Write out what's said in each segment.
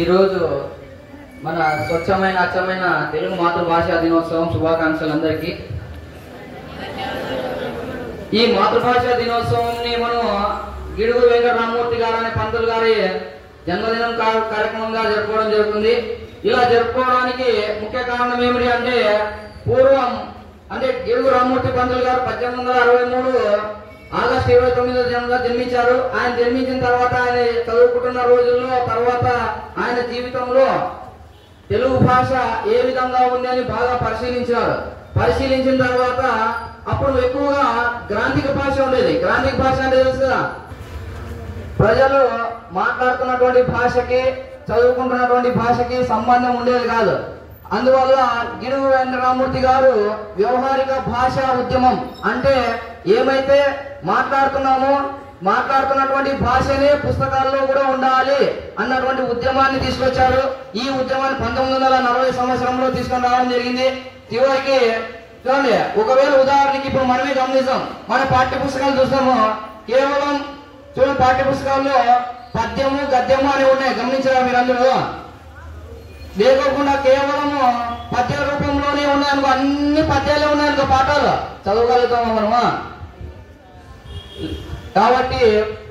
ఈరోజు మన స్వచ్ఛమైన అచ్చమైన తెలుగు మాతృభాషా దినోత్సవం శుభాకాంక్షలు అందరికీ. ఈ మాతృభాషా దినోత్సవంని మనం గిడుగు వెంకటరామమూర్తి గారు అనే పంతులు గారి జన్మదినం కార్యక్రమంగా జరుపుకోవడం జరుగుతుంది. ఇలా జరుపుకోవడానికి ముఖ్య కారణం ఏమిటి అంటే, పూర్వం అంటే గిడుగు రామమూర్తి పంతులు గారు 1863 ఆగస్టు 29న జన్మించారు. ఆయన జన్మించిన తర్వాత ఆయన చదువుకుంటున్న రోజుల్లో తర్వాత ఆయన జీవితంలో తెలుగు భాష ఏ విధంగా ఉంది అని బాగా పరిశీలించారు. పరిశీలించిన తర్వాత అప్పుడు ఎక్కువగా గ్రాంధిక భాష ఉండేది. గ్రాంధిక భాష అంటే తెలుసు కదా, ప్రజలు మాట్లాడుతున్నటువంటి భాషకి చదువుకుంటున్నటువంటి భాషకి సంబంధం ఉండేది కాదు. అందువల్ల గిడుగు వెంకటరామమూర్తి గారు వ్యవహారిక భాషా ఉద్యమం అంటే ఏమైతే మాట్లాడుతున్నటువంటి భాషనే పుస్తకాల్లో కూడా ఉండాలి అన్నటువంటి ఉద్యమాన్ని తీసుకొచ్చారు. ఈ ఉద్యమాన్ని 1940 సంవత్సరంలో తీసుకొని రావడం జరిగింది. చివరికి చూడండి, ఒకవేళ ఉదాహరణకి ఇప్పుడు మనమే గమనిస్తాం, మన పాఠ్య పుస్తకాలు చూస్తాము, కేవలం చూడండి పాఠ్య పుస్తకాల్లో పద్యము గద్యము అని ఉన్నాయి, గమనించారా మీరందరూ? లేకోకుండా కేవలము పద్య రూపంలోనే ఉన్నాయనుకో, అన్ని పద్యాలే ఉన్నాయనుకో, పాఠాలు చదవగలుగుతాము మనమా? కాబట్టి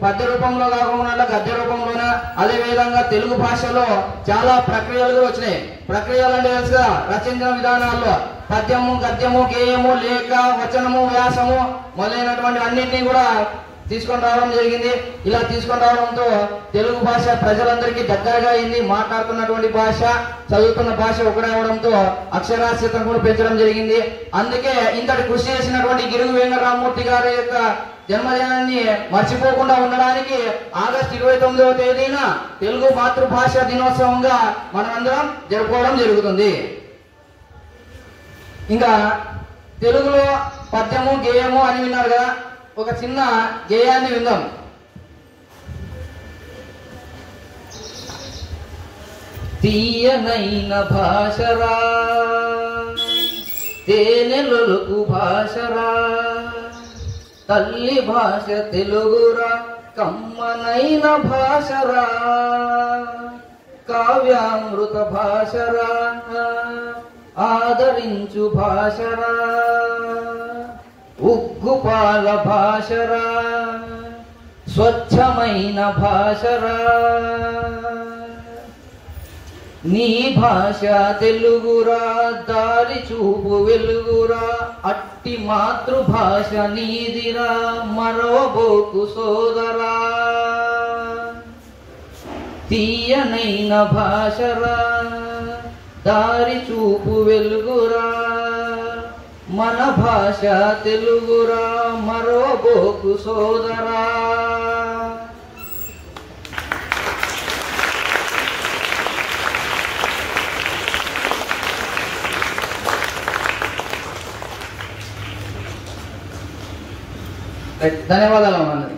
పద్య రూపంలో కాకుండా గద్య రూపంలోనే. అదే విధంగా తెలుగు భాషలో చాలా ప్రక్రియలు వచ్చినాయి. ప్రక్రియలు అంటే తెలుసుగా, రచించిన విధానాల్లో పద్యము గద్యము గేయము లేఖ వచనము వ్యాసము మొదలైనటువంటి అన్నింటినీ కూడా తీసుకొని రావడం జరిగింది. ఇలా తీసుకొని రావడంతో తెలుగు భాష ప్రజలందరికీ దగ్గరగా అయింది. మాట్లాడుతున్నటువంటి భాష చదువుతున్న భాష ఒకటే అవడంతో అక్షరాస్యతను కూడా పెంచడం జరిగింది. అందుకే ఇంతటి కృషి చేసినటువంటి గిడుగు వెంకటరామమూర్తి గారి యొక్క జన్మదినాన్ని మర్చిపోకుండా ఉండడానికి ఆగస్టు 29వ తేదీన తెలుగు మాతృభాష దినోత్సవంగా మనమందరం జరుపుకోవడం జరుగుతుంది. ఇంకా తెలుగులో పద్యము గేయము అని విన్నారు కదా, ఒక చిన్న గేయాన్ని విందాం. తీయనైన భాషరా తేనెలొలుకు భాషరా, తల్లి భాష తెలుగురా కమ్మనైన భాషరా, కావ్యామృత భాషరా ఆదరించు భాషరా, ఉగ్గుపాల భాషరా స్వచ్ఛమైన భాషరా, నీ భాష తెలుగురా దారి చూపు వెలుగురా, అట్టి మాతృభాష నీదిరా మరవబోకు సోదరా, తీయనైన భాషరా దారి చూపు వెలుగురా, మన భాష తెలుగురా మరవబోకు సోదరా. ధన్యవాదాలు అన్నది.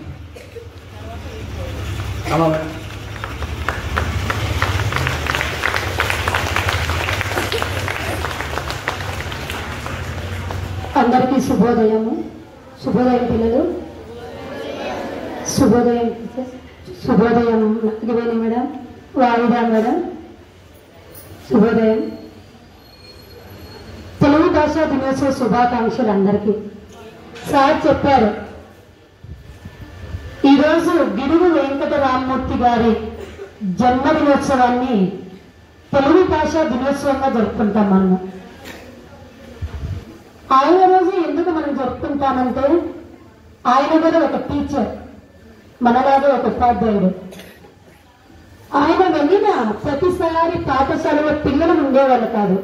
అందరికీ శుభోదయము. శుభోదయం పిల్లలు, శుభోదయం. శుభోదయం నాగవేణి మేడం, వాయిదా మేడం, శుభోదయం. తెలుగు భాషా దినోత్సవ శుభాకాంక్షలు అందరికీ. సార్ చెప్పారు, ఈరోజు గిడుగు వెంకటరామమూర్తి గారి జన్మదినోత్సవాన్ని తెలుగు భాషా దినోత్సవంగా జరుపుకుంటాం మనం. ఆయన రోజు ఎందుకు మనం జరుపుకుంటామంటే, ఆయన కూడా ఒక టీచర్, మనలాగా ఒక ఉపాధ్యాయుడు. ఆయన వెళ్ళిన ప్రతిసారి పాఠశాలలో పిల్లలు ఉండేవాళ్ళు కాదు.